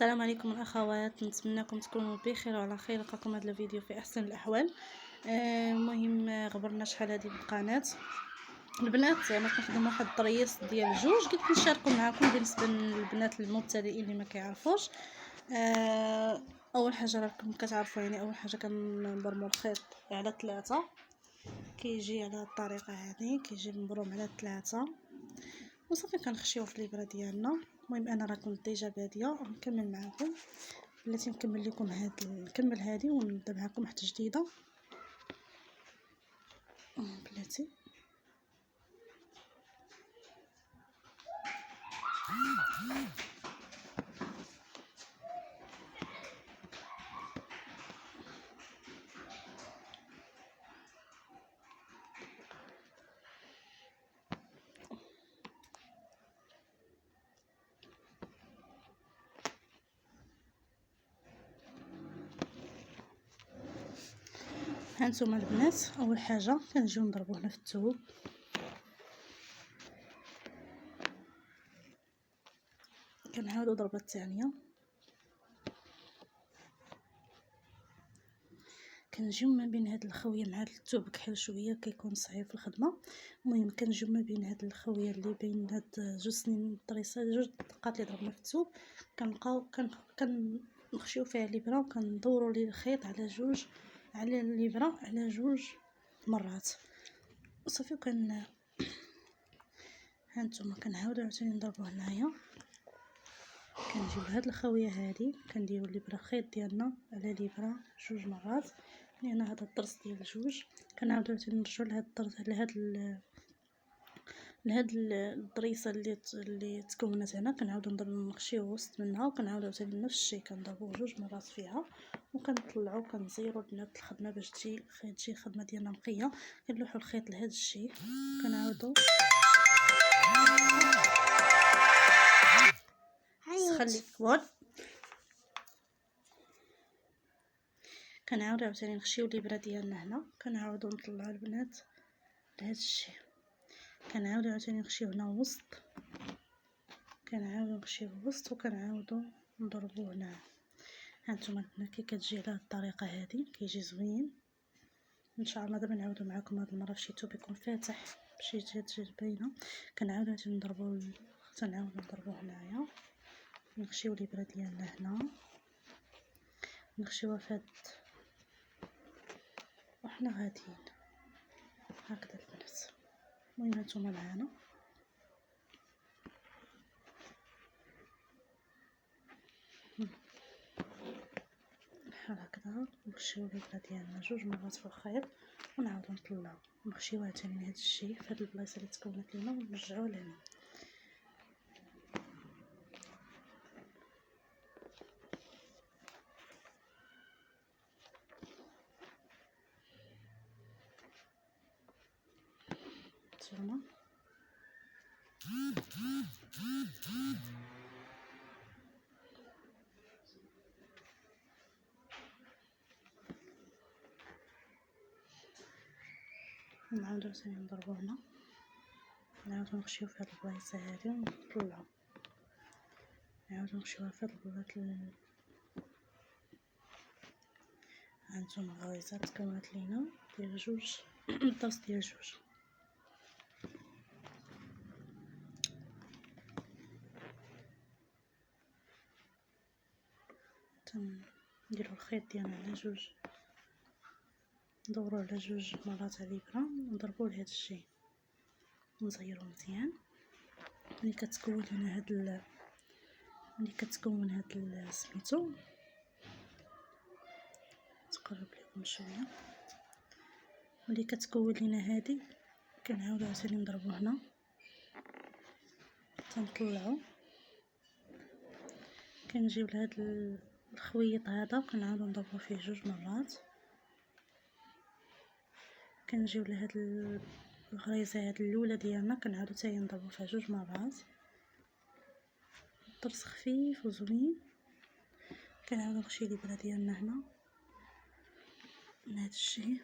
السلام عليكم الاخوات، نتمنىكم تكونوا بخير وعلى خير. لقاكم هذا الفيديو في احسن الاحوال. المهم غبرنا شحال هذه بالقناه البنات، زعما كنخدم واحد الطريس ديال الجوج، قلت نشاركو معكم بالنسبه للبنات المبتدئين اللي ما كيعرفوش. اول حاجه راكم كتعرفوا، يعني اول حاجه كنبرموا الخيط على 3، كيجي على الطريقه هذه، كيجي مبروم على 3 وصافي كنخشيوه في الابره ديالنا. المهم انا راكم ديجا باديه ونكمل معكم، بلاتي نكمل لكم نكمل هذه ونبدا معكم واحده جديده بلاتي. هانتوما البنات، اول حاجه كنجيو نضربو هنا في الثوب، كنعاودو ضربه الثانيه، كنجيو ما بين هاد الخويه مع هاد الثوب كحل شويه كيكون صعيب في الخدمه. المهم كنجيو ما بين هاد الخويه اللي بين هاد جوج سنين الطريسه، جوج دقات اللي ضربنا في الثوب، كنبقاو كنخشيو فيها الابره وكندوروا لي الخيط على جوج، على الابره على جوج مرات وصافي. هانتوما كنعاودو عاوتاني نضربو هنايا، كنجيو لهاد الخويه هادي كنديروا الابره خيط ديالنا على الابره جوج مرات، لان هذا الطرس ديال جوج. كنعاودو عاوتاني نرجعو لهاد الطرس، لهاد الضريسه اللي تكونت هنا، كنعاودو نخشيو وسط منها وكنعاودو عاوتاني نفس الشيء، كنضربو جوج مرات فيها وكنطلعو كنزيرو البنات الخدمه باش تجي الخدمه ديالنا نقيه. كنلوحو الخيط لهاد الشيء، كنعاودو خلي كبر، كنعاودو عاوتاني نخشيو الابره ديالنا هنا، كنعاودو نطلعو البنات لهاد الشيء، كنعاودو عاوتاني نخشيو هنا وسط، كنعاودو نخشيو وسط وكنعاودو نضربو هنا. هانتوما البنات كي كتجي على هاد الطريقه هادي كيجي زوين ان شاء الله. دابا نعاودو معكم هاد المره في شي ثوب يكون فاتح بشي جهه باينه. كنعاودو عاوتاني نضربو هنايا، نخشيو الابره ديالنا هنا، نخشيوها فهاد وحنا غاديين هكذا البنات. المهم هانتوما معانا بحال هكذا، نخشيو الابره ديالنا جوج مرات في الخيط ونعاودو نطلعو ونخشيوها عاوتاني من هاد الشيء في هاد البلايصه اللي تكونت لينا ونرجعوها لهنا. نتوما نعاودو عاوتاني نضربو هنا، نعاودو نخشيو في هاد البلايصه هادي ونطلعو، نعاودو نخشيوها في هاد البلايصه. هانتوما الغويزات تكونت لينا ديال جوج الطرس ديال جوج. نديرو الخيط ديالنا على جوج، ندورو على جوج مرات على الابره ونضربوه لهاد الشيء، نزيرو مزيان. ملي كتكون لينا ملي كتكون هاد سميتو، تقرب لكم شويه، ملي كتكون لينا هادي كنعاودو عاوتاني نضربو هنا، تنطلعو كنجيو لهاد الخويط هذا كنعاودو نضربو فيه جوج مرات، كنجيو لهاد الغريزه هاد الاولى ديالنا كنعاودو حتى هي نضربو فيها جوج مرات. الطرس خفيف وزوين. كنعاودو نخشيو الابره ديالنا هنا من هاد الشيء،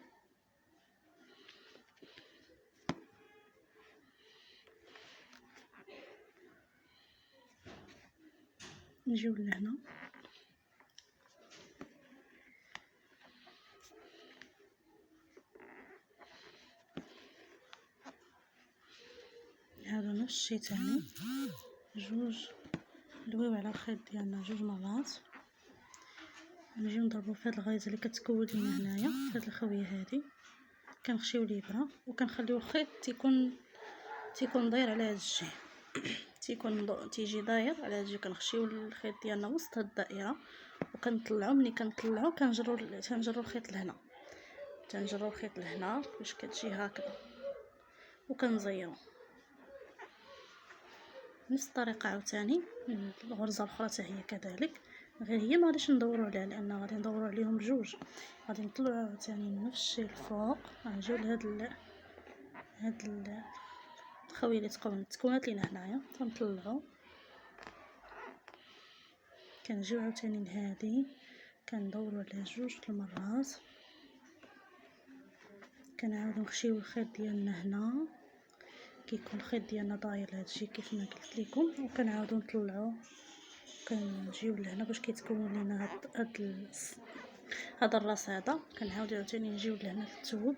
نجيو لهنا كنعاودو نفس الشيء تاني، جوج ندويو على الخيط ديالنا جوج مرات، نجيو نضربو في هاد الغريزه اللي كتكون لينا هنايا في هاد الخويه هادي، كنخشيو الابره وكنخليو الخيط تيكون داير على هاد الجهه تيجي داير على هاد الجهه. كنخشيو الخيط ديالنا وسط هاد الدائره وكنطلعو، ملي كنطلعو كنجرو الخيط لهنا، تنجرو الخيط لهنا باش كتجي هكذا وكنزيرو نفس الطريقه عاوتاني. الغرزه الاخرى حتى هي كذلك، غير هي ما غاديش ندورو عليها لان غادي ندورو عليهم بجوج، غادي نطلعو عاوتاني نفس الشيء الفوق، غنجيو لهاد الخويه اللي تكونات لينا هنايا كنطلعو، كنجيو عاوتاني لهادي كندورو عليها جوج المرات، كنعاودو نخشيو الخيط ديالنا هنا، كيكون الخيط ديالنا داير لهاد الشيء كيف ما قلت لكم، وكنعاودو نطلعو كنجيو لهنا باش كيتكون لينا هاد الراس هذا. كنعاودو عاوتاني نجيو لهنا في الثوب،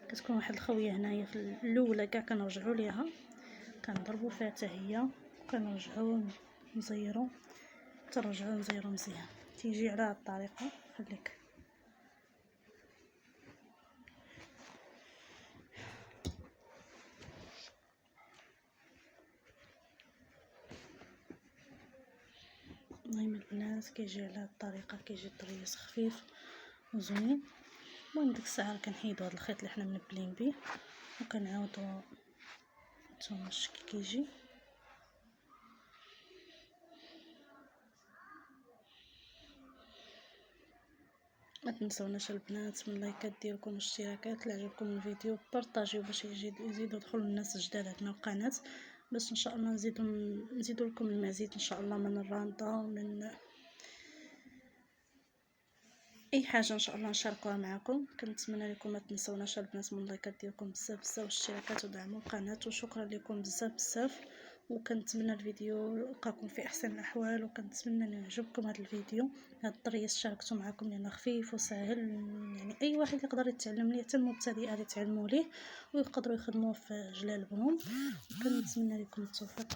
كتكون واحد الخويه هنايا في الاولى كاع كنرجعوا ليها كنضربوا فيها حتى هي وكنرجعوا نزيروا ترجعوا نزيروا مزيان، تيجي على هاد الطريقه. خليك المهم البنات كيجي على هاد الطريقه، كيجي طريس خفيف وزوين. المهم ديك الساعه كنحيدوا هاد الخيط اللي حنا منبلين به وكنعاودوا نتوما الشكل كيجي. ما تنسوناش البنات من لايكات ديالكم والاشتراكات. اللي عجبكم الفيديو بارطاجيو باش يزيدوا يدخلوا الناس الجداد عندنا القناه، باش ان شاء الله نزيدوا لكم المزيد ان شاء الله من الراندا ومن اي حاجه ان شاء الله نشاركوها معكم. كنتمنى لكم ما تنسوناش البنات من لايكات ديالكم بزاف بزاف والاشتراكات ودعموا القناه، وشكرا لكم بزاف بزاف. وكنتمنى الفيديو يلقاكم في احسن الاحوال، وكنتمنى ان يعجبكم هذا الفيديو. هذا الطريس شاركته معكم لانه خفيف وسهل، يعني اي واحد يقدر يتعلم ليه، حتى المبتدئات يتعلموا ليه ويقدروا يخدموه في جلال بهم. وكنتمنى لكم التوفيق.